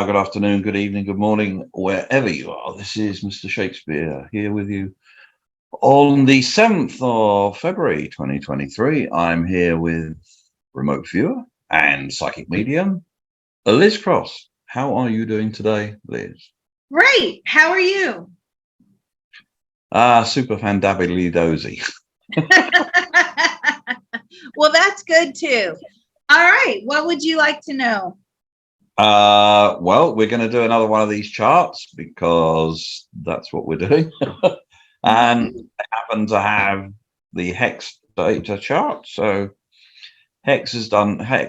Good afternoon, good evening, good morning, wherever you are. This is Mr. Shakespeare here with you on the 7th of February 2023. I'm here with remote viewer and psychic medium, Liz Cross. How are you doing today, Liz? Great. How are you? Super fandabily dozy. Well, that's good too. All right. What would you like to know? Well, we're going to do another one of these charts because that's what we're doing. And I happen to have the hex data chart. So hex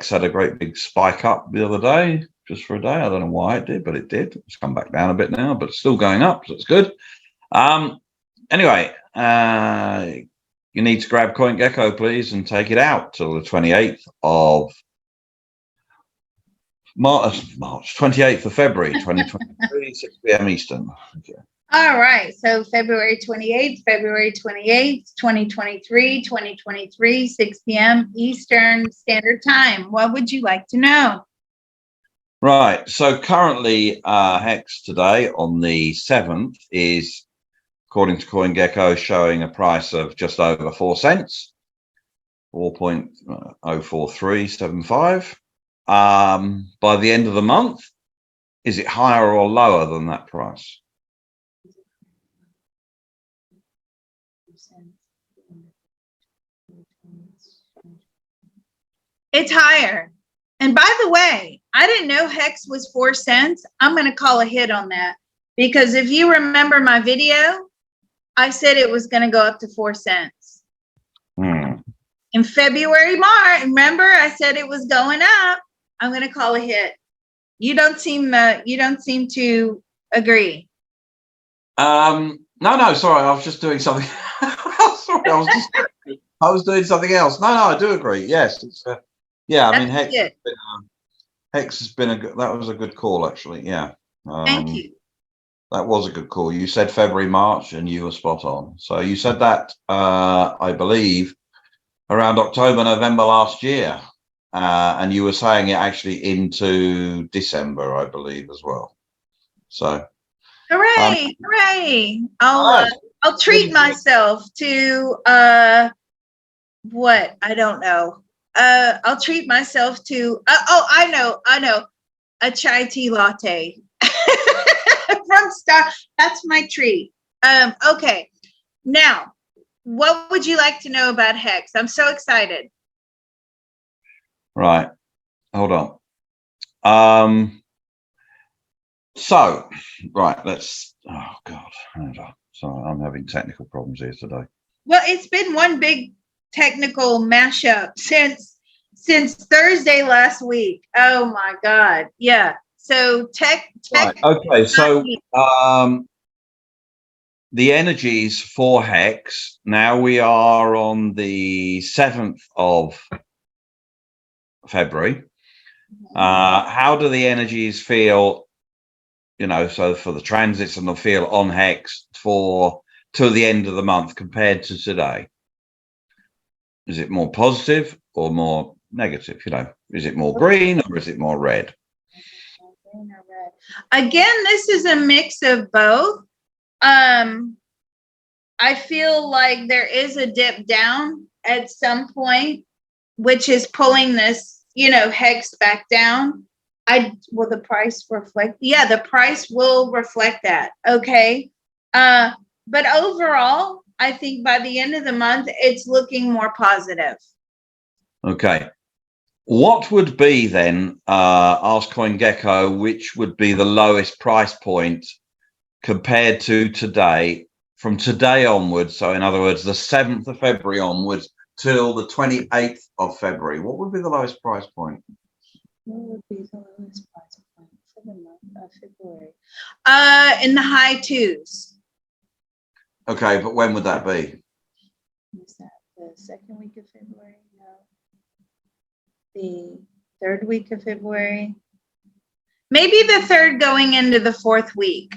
had a great big spike up the other day, just for a day. I don't know why it did, but it did. It's come back down a bit now, but it's still going up, so it's good. Anyway, you need to grab CoinGecko, please, and take it out till the 28th of March, 28th of February, 2023, 6 p.m. Eastern. Okay. All right. So February 28th, 2023, 6 p.m. Eastern Standard Time. What would you like to know? Right. So currently, hex today on the 7th is, according to CoinGecko, showing a price of just over 4 cents, 4.04375. By the end of the month, is it higher or lower than that price? It's higher. And by the way, I didn't know hex was 4 cents. I'm going to call a hit on that because if you remember my video, I said it was going to go up to 4 cents. In February, March, remember I said it was going up. I'm going to call a hit. You don't seem to agree. No, sorry, I was just doing something. Sorry, I was doing something else. No, I do agree. Yes, it's yeah. I mean, hex has been that was a good call, actually. Yeah. Thank you. That was a good call. You said February, March, and you were spot on. So you said that, I believe, around October, November last year. And you were saying it actually into December, I believe, as well. So, hooray! Hooray! I'll treat myself to what? I don't know. I'll treat myself to I know, a chai tea latte from Star. That's my treat. Okay. Now, what would you like to know about hex? I'm so excited. Right. Hold on. So, right, let's, oh God, hold on. Sorry, I'm having technical problems here today. Well, it's been one big technical mashup since Thursday last week. Oh my God. Yeah. So tech. Right. Okay. So, the energies for hex, now we are on the 7th of February. How do the energies feel, so for the transits and the feel on hex till the end of the month compared to today? Is it more positive or more negative? Is it more green or is it more red? Again, this is a mix of both. I feel like there is a dip down at some point, which is pulling this, hex back down. Will the price reflect? Yeah, the price will reflect that. Okay. But overall, I think by the end of the month, it's looking more positive. Okay. What would be then, ask CoinGecko, which would be the lowest price point compared to today, from today onwards? So in other words, the 7th of February onwards till the 28th of February. What would be the lowest price point? What would be the lowest price point for the month of February? In the high 2s. Okay, but when would that be? Is that the second week of February? No. The Third week of February. Maybe the third going into the fourth week.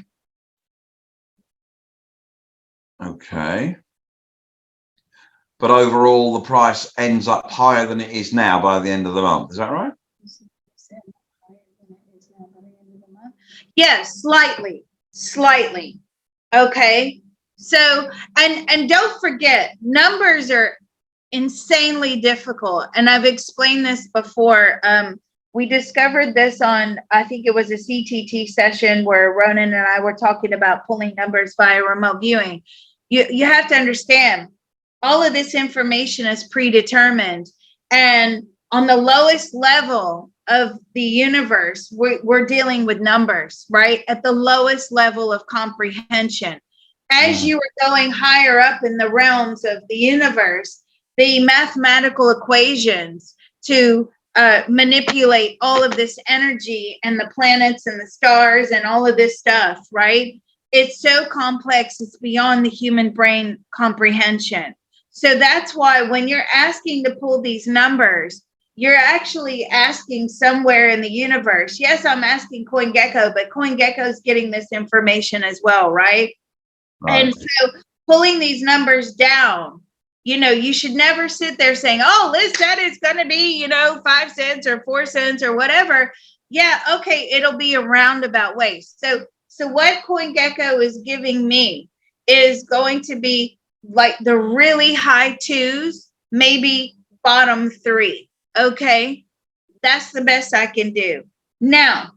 Okay. But overall, the price ends up higher than it is now by the end of the month. Is that right? Yes, slightly. Okay. So, and don't forget, numbers are insanely difficult. And I've explained this before. We discovered this on, I think it was a CTT session where Ronan and I were talking about pulling numbers via remote viewing. You have to understand, all of this information is predetermined. And on the lowest level of the universe, we're dealing with numbers, right? At the lowest level of comprehension. As you are going higher up in the realms of the universe, the mathematical equations to manipulate all of this energy and the planets and the stars and all of this stuff, right? It's so complex, it's beyond the human brain comprehension. So that's why when you're asking to pull these numbers, you're actually asking somewhere in the universe. Yes, I'm asking CoinGecko, but CoinGecko's getting this information as well, right? And so pulling these numbers down, you should never sit there saying, oh, Liz said it's going to be, 5 cents or 4 cents or whatever. Yeah, okay, it'll be a roundabout way. So what CoinGecko is giving me is going to be like the really high twos, maybe bottom 3. Okay, that's the best I can do. Now,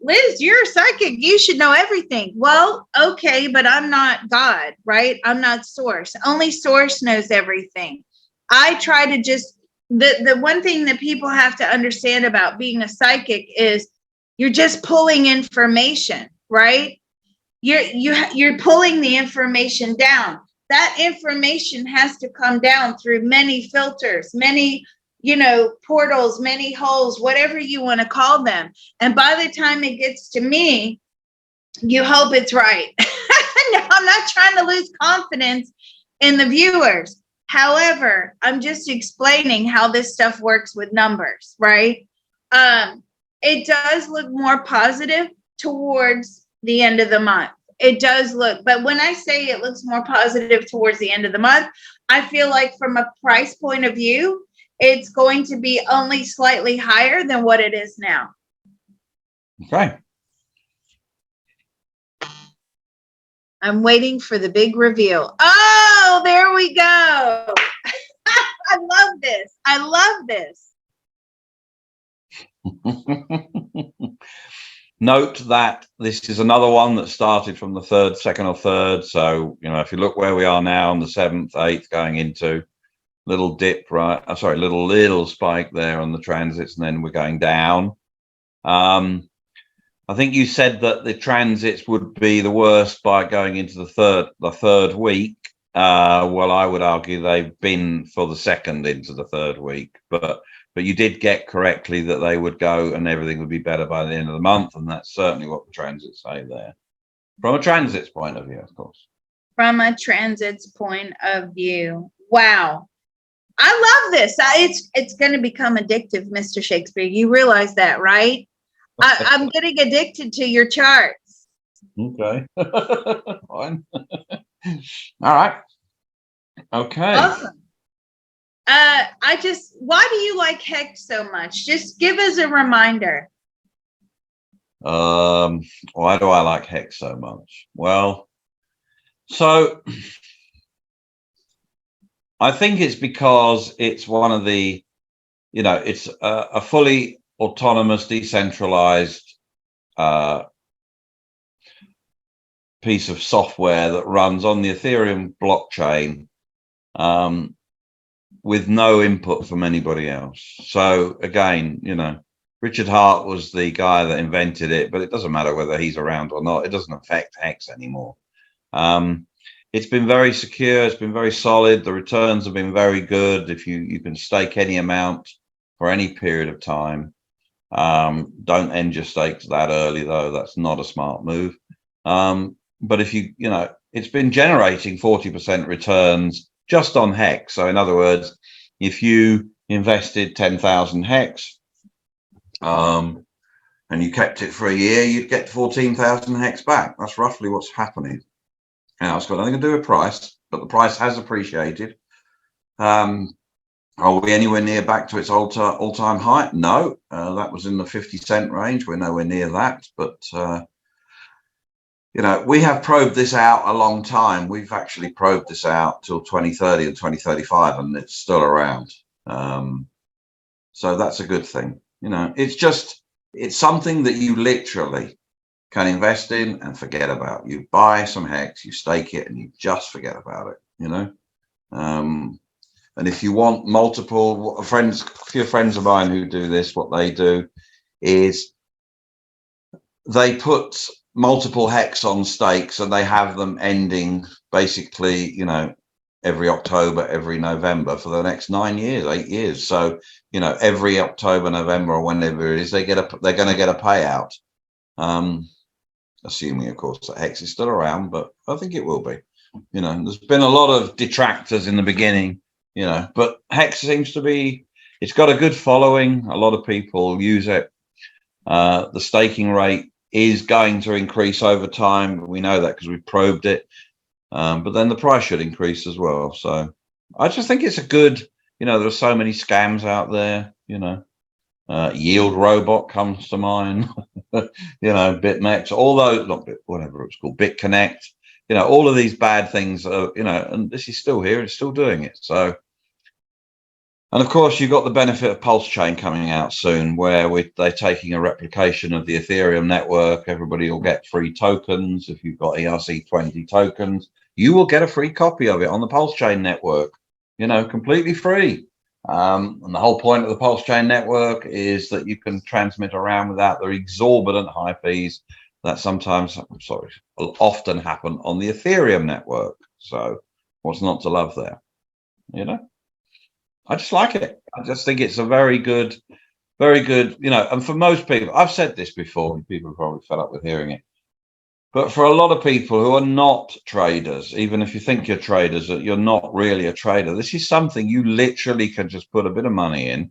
Liz, you're a psychic. You should know everything. Well, okay, but I'm not God, right? I'm not Source. Only Source knows everything. I try to just, the one thing that people have to understand about being a psychic is you're just pulling information, right? You're pulling the information down. That information has to come down through many filters, many portals, many holes, whatever you want to call them. And by the time it gets to me, you hope it's right. No, I'm not trying to lose confidence in the viewers. However, I'm just explaining how this stuff works with numbers, right? It does look more positive towards the end of the month. It does look, but when I say it looks more positive towards the end of the month, I feel like from a price point of view, it's going to be only slightly higher than what it is now. Okay. I'm waiting for the big reveal. Oh, there we go. I love this. I love this. Note that this is another one that started from the second or third. So, if you look where we are now on the 7th, 8th, going into little dip, right? Sorry, little spike there on the transits, and then we're going down. I think you said that the transits would be the worst by going into the third week. Well, I would argue they've been for the second into the third week, but you did get correctly that they would go and everything would be better by the end of the month, and that's certainly what the transits say there. From a transits point of view, of course. From a transits point of view. Wow. I love this. It's going to become addictive, Mr. Shakespeare. You realize that, right? I'm getting addicted to your charts. Okay. Fine. All right. Okay. Awesome. Why do you like Hex so much? Just give us a reminder. Why do I like Hex so much? Well, so I think it's because it's one of the, it's a fully autonomous, decentralized piece of software that runs on the Ethereum blockchain with no input from anybody else. So again, Richard Hart was the guy that invented it, but it doesn't matter whether he's around or not. It doesn't affect Hex anymore. It's been very secure. It's been very solid. The returns have been very good. If you can stake any amount for any period of time. Don't end your stakes that early, though. That's not a smart move. But if it's been generating 40% returns just on Hex. So in other words, if you invested 10,000 Hex, and you kept it for a year, you'd get 14,000 hex back. That's roughly what's happening. Now, it's got nothing to do with price, but the price has appreciated. Are we anywhere near back to its all-time high? No, that was in the 50-cent range. We're nowhere near that, but you know, we have probed this out a long time. We've actually probed this out till 2030 and 2035, and it's still around. So that's a good thing. You know, it's something that you literally can invest in and forget about. You buy some hex, you stake it, and you just forget about it, you know. And if you want multiple friends, a few friends of mine who do this, what they do is they put multiple hex on stakes, and they have them ending basically, you know, every October, every November for the next 9 years, 8 years. So, you know, every October, November, or whenever it is, they're going to get a payout. Assuming, of course, that hex is still around, but I think it will be. You know, there's been a lot of detractors in the beginning, you know, but hex seems to be, it's got a good following. A lot of people use it. The staking rate is going to increase over time. We know that because we probed it. But then the price should increase as well. So I just think it's a good, you know, there's so many scams out there, you know. Yield Robot comes to mind, you know, BitMEX, all those, not Bit, whatever it's called, BitConnect, you know, all of these bad things are, you know, and this is still here, it's still doing it. So, and of course, you've got the benefit of Pulse Chain coming out soon, where they're taking a replication of the Ethereum network. Everybody will get free tokens. If you've got ERC20 tokens, you will get a free copy of it on the Pulse Chain network, you know, completely free. And the whole point of the Pulse Chain network is that you can transmit around without the exorbitant high fees that sometimes, often happen on the Ethereum network. So what's not to love there? You know, I just like it. I just think it's a very good, you know, and for most people, I've said this before, and people are probably fed up with hearing it. But for a lot of people who are not traders, even if you think you're traders, that you're not really a trader, this is something you literally can just put a bit of money in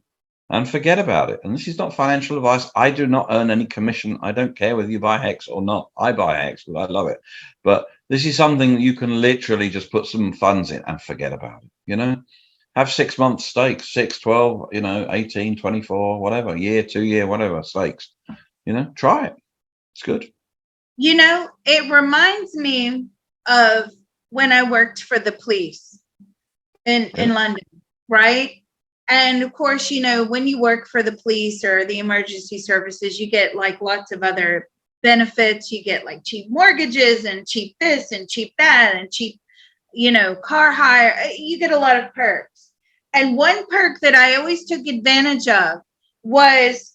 and forget about it. And this is not financial advice. I do not earn any commission. I don't care whether you buy hex or not. I buy hex because I love it. But this is something that you can literally just put some funds in and forget about it. You know, have 6 month stakes, 6, 12, you know, 18, 24, whatever, year, 2 year, whatever stakes, you know, try it. It's good. You know, it reminds me of when I worked for the police in London, right? And of course, you know, when you work for the police or the emergency services, you get like lots of other benefits. You get like cheap mortgages and cheap this and cheap that and cheap, you know, car hire. You get a lot of perks. And one perk that I always took advantage of was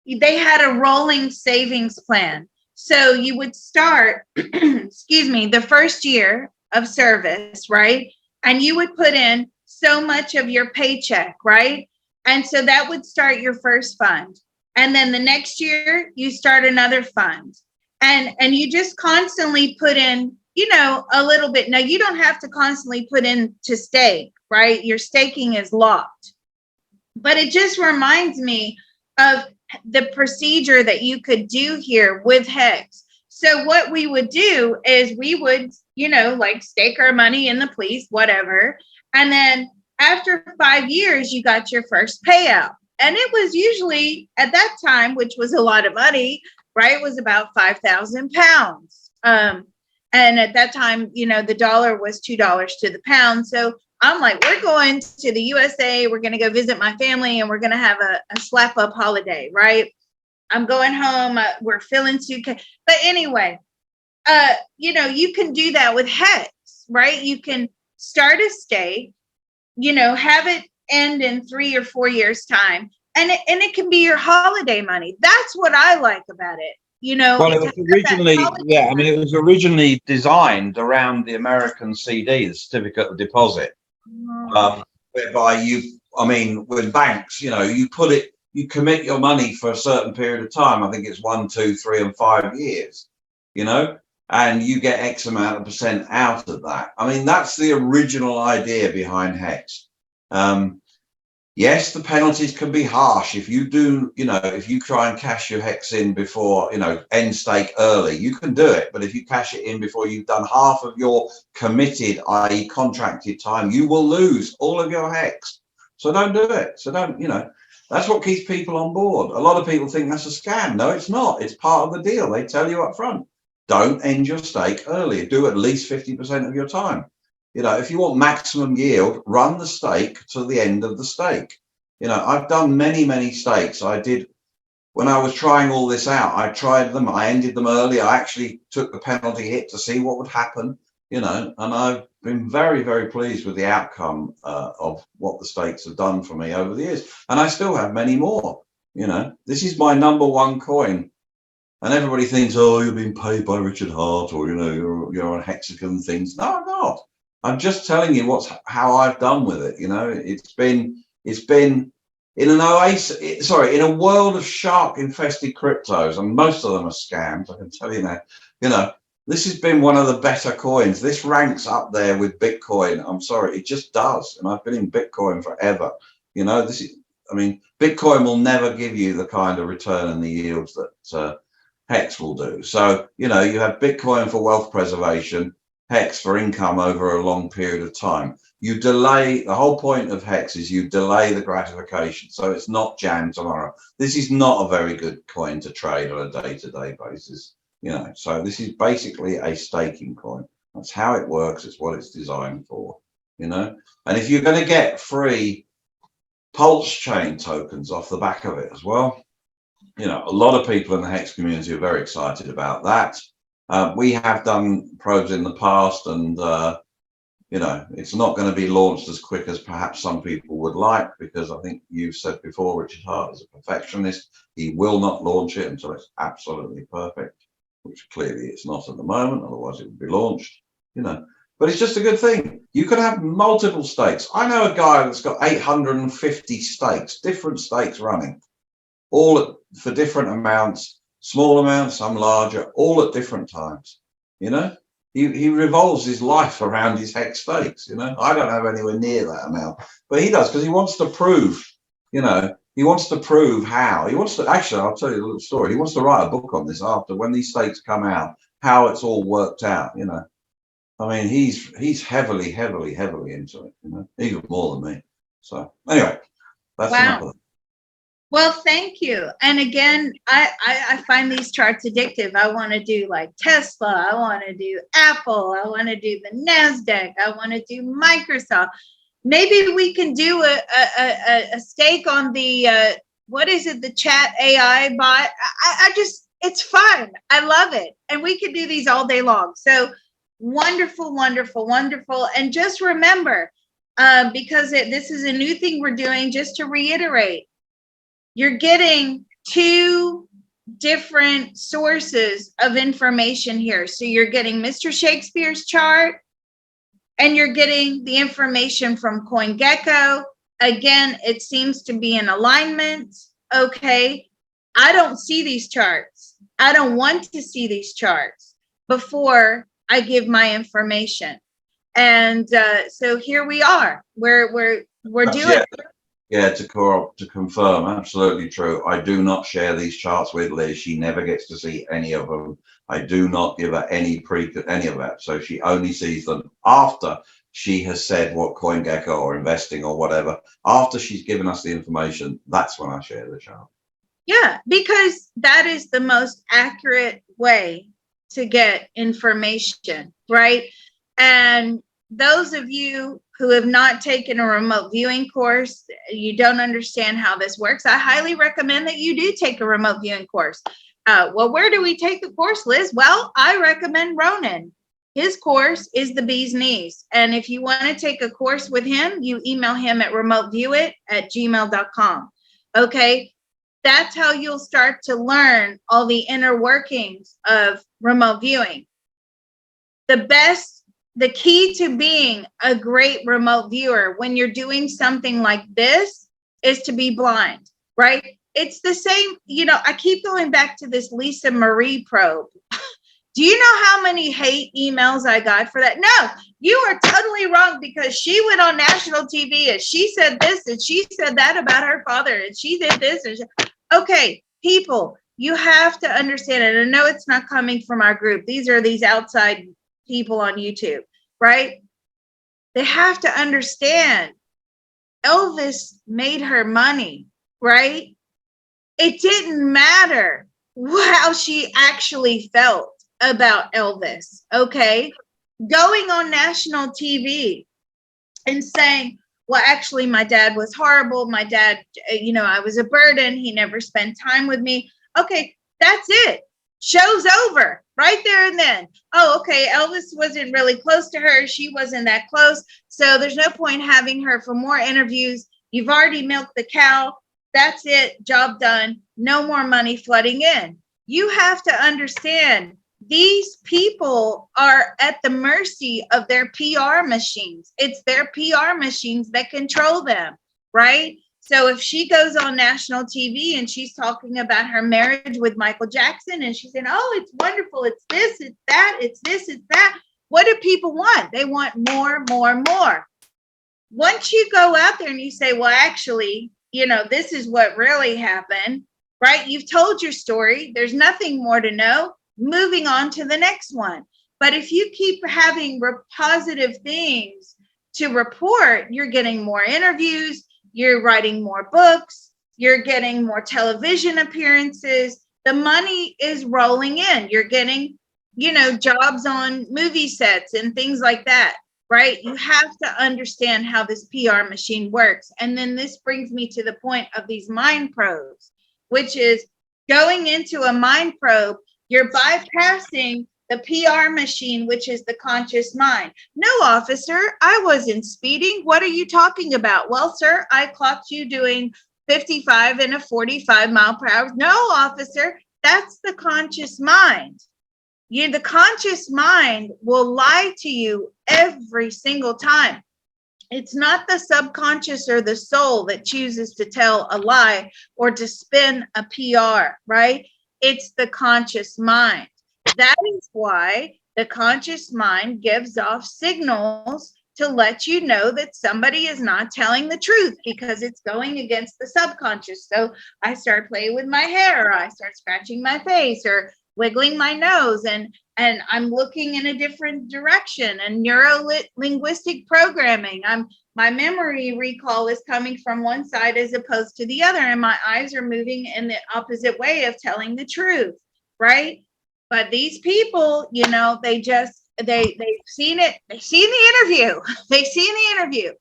they had a rolling savings plan. So you would start, excuse me, the first year of service, right? And you would put in so much of your paycheck, right? And so that would start your first fund. And then the next year you start another fund. And you just constantly put in, you know, a little bit. Now you don't have to constantly put in to stake, right? Your staking is locked. But it just reminds me of the procedure that you could do here with hex. So what we would do is we would, you know, like stake our money in the police, whatever. And then after 5 years, you got your first payout. And it was usually at that time, which was a lot of money, right? It was about 5,000 pounds. And at that time, you know, the dollar was $2 to the pound. So I'm like, we're going to the USA. We're going to go visit my family and we're going to have a slap up holiday, right? I'm going home. We're filling suitcase. But anyway, you know, you can do that with hex, right? You can start a stake, you know, have it end in 3 or 4 years time. And it can be your holiday money. That's what I like about it. You know, well, it was originally, yeah, I mean, it was originally designed around the American CD, the certificate of deposit. Whereby with banks, you know, you commit your money for a certain period of time. I think it's 1, 2, 3, and 5 years, you know, and you get X amount of percent out of that. I mean, that's the original idea behind hex. Yes, the penalties can be harsh. If you do, if you try and cash your hex in before, end stake early, you can do it. But if you cash it in before you've done half of your committed, i.e. contracted time, you will lose all of your hex. So don't do it. So don't, that's what keeps people on board. A lot of people think that's a scam. No, it's not. It's part of the deal. They tell you up front, don't end your stake early. Do at least 50% of your time. If you want maximum yield, run the stake to the end of the stake. I've done many, many stakes. I did, when I was trying all this out, I tried them. I ended them early. I actually took the penalty hit to see what would happen, and I've been very, very pleased with the outcome of what the stakes have done for me over the years. And I still have many more. This is my #1 coin. And everybody thinks, oh, you're being paid by Richard Hart, or, you're on hexagon things. No, I'm not. I'm just telling you how I've done with it. It's been in an oasis, in a world of shark infested cryptos, and most of them are scams. I can tell you now, this has been one of the better coins. This ranks up there with Bitcoin. I'm sorry, it just does. And I've been in Bitcoin forever. Bitcoin will never give you the kind of return and the yields that Hex will do. So, you have Bitcoin for wealth preservation, Hex for income over a long period of time. You delay, the whole point of Hex is you delay the gratification. So it's not jammed tomorrow. This is not a very good coin to trade on a day-to-day basis. So this is basically a staking coin. That's how it works. It's what it's designed for, and if you're going to get free Pulse chain tokens off the back of it as well, a lot of people in the Hex community are very excited about that. We have done probes in the past, and it's not going to be launched as quick as perhaps some people would like, because I think you've said before, Richard Hart is a perfectionist. He will not launch it until it's absolutely perfect, which clearly it's not at the moment, otherwise it would be launched, But it's just a good thing. You can have multiple stakes. I know a guy that's got 850 stakes, different stakes running, all for different amounts, small amounts, some larger, all at different times. He revolves his life around his Hex stakes. I don't have anywhere near that amount, but he does, because he wants to prove, he wants to prove how. He wants to, actually, I'll tell you a little story. He wants to write a book on this after, when these stakes come out, how it's all worked out. He's heavily, heavily, heavily into it, even more than me. So anyway, that's enough of that. Well, thank you. And again, I find these charts addictive. I want to do like Tesla. I want to do Apple. I want to do the NASDAQ. I want to do Microsoft. Maybe we can do a stake on the, what is it? The chat AI bot. It's fun. I love it. And we could do these all day long. So wonderful, wonderful, wonderful. And just remember, because this is a new thing we're doing, just to reiterate, you're getting 2 different sources of information here. So you're getting Mr. Shakespeare's chart, and you're getting the information from CoinGecko. Again, it seems to be in alignment. Okay. I don't see these charts. I don't want to see these charts before I give my information. And so here we are. We're doing. Yeah, to confirm, absolutely true. I do not share these charts with Liz. She never gets to see any of them. I do not give her any of that. So she only sees them after she has said what CoinGecko or investing or whatever. After she's given us the information, that's when I share the chart. Yeah, because that is the most accurate way to get information, right? And those of you who have not taken a remote viewing course, you don't understand how this works, I highly recommend that you do take a remote viewing course. Well, where do we take the course, Liz? Well, I recommend Ronan. His course is the bee's knees. And if you want to take a course with him, you email him at remoteviewit@gmail.com. Okay. That's how you'll start to learn all the inner workings of remote viewing. The key to being a great remote viewer when you're doing something like this is to be blind, right? It's the same, I keep going back to this Lisa Marie probe. Do you know how many hate emails I got for that? No, you are totally wrong because she went on national TV and she said this and she said that about her father and she did this. Okay, people, you have to understand it. And I know it's not coming from our group. These are these outside people on YouTube, right? They have to understand Elvis made her money, right? It didn't matter how she actually felt about Elvis, okay? Going on national TV and saying, well, actually, my dad was horrible. My dad, I was a burden. He never spent time with me. Okay, that's it. Show's over right there and then. Oh, okay, Elvis wasn't really close to her. She wasn't that close. So there's no point having her for more interviews. You've already milked the cow. That's it. Job done. No more money flooding in. You have to understand these people are at the mercy of their PR machines. It's their PR machines that control them, right? So if she goes on national TV and she's talking about her marriage with Michael Jackson and she's saying, oh, it's wonderful, it's this, it's that, it's this, it's that. What do people want? They want more, more, more. Once you go out there and you say, well, actually, this is what really happened, right? You've told your story. There's nothing more to know. Moving on to the next one. But if you keep having positive things to report, you're getting more interviews, you're writing more books, you're getting more television appearances. The money is rolling in. You're getting, jobs on movie sets and things like that, right? You have to understand how this PR machine works. And then this brings me to the point of these mind probes, which is going into a mind probe. You're bypassing the PR machine, which is the conscious mind. No, officer, I wasn't speeding. What are you talking about? Well, sir, I clocked you doing 55 in a 45 mile per hour. No, officer, that's the conscious mind. The conscious mind will lie to you every single time. It's not the subconscious or the soul that chooses to tell a lie or to spin a PR, right? It's the conscious mind. That is why the conscious mind gives off signals to let you know that somebody is not telling the truth because it's going against the subconscious. So I start playing with my hair, or I start scratching my face or wiggling my nose, and I'm looking in a different direction. And neuro-linguistic programming, my memory recall is coming from one side as opposed to the other, and my eyes are moving in the opposite way of telling the truth, right? But these people, they've seen it. They've seen the interview. They've seen the interview,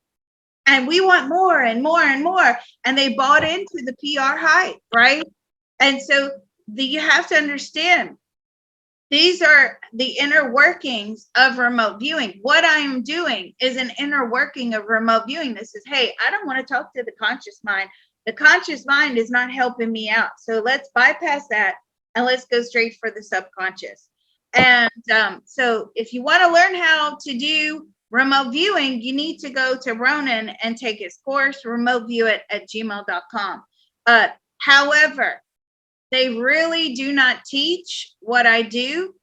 and we want more and more and more. And they bought into the PR hype, right? And so you have to understand, these are the inner workings of remote viewing. What I am doing is an inner working of remote viewing. This is, hey, I don't want to talk to the conscious mind. The conscious mind is not helping me out. So let's bypass that and let's go straight for the subconscious. And so if you want to learn how to do remote viewing, you need to go to Ronan and take his course, remoteviewit@gmail.com. However, they really do not teach what I do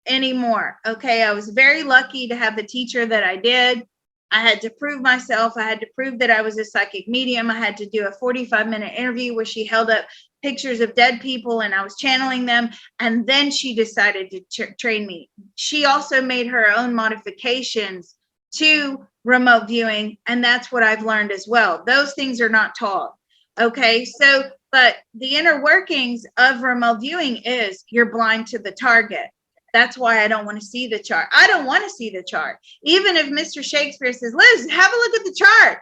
anymore. Okay, I was very lucky to have the teacher that I did. I had to prove myself. I had to prove that I was a psychic medium. I had to do a 45-minute interview where she held up pictures of dead people and I was channeling them. And then she decided to train me. She also made her own modifications to remote viewing. And that's what I've learned as well. Those things are not taught. Okay, so, but the inner workings of remote viewing is you're blind to the target. That's why I don't want to see the chart. I don't want to see the chart. Even if Mr. Shakespeare says, Liz, have a look at the chart.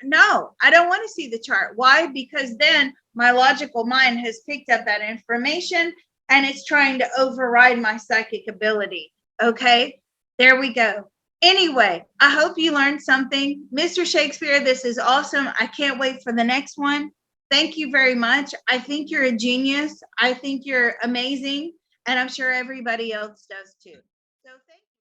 No, I don't want to see the chart. Why? Because then my logical mind has picked up that information and it's trying to override my psychic ability. Okay, there we go. Anyway, I hope you learned something. Mr. Shakespeare, this is awesome. I can't wait for the next one. Thank you very much. I think you're a genius. I think you're amazing. And I'm sure everybody else does too.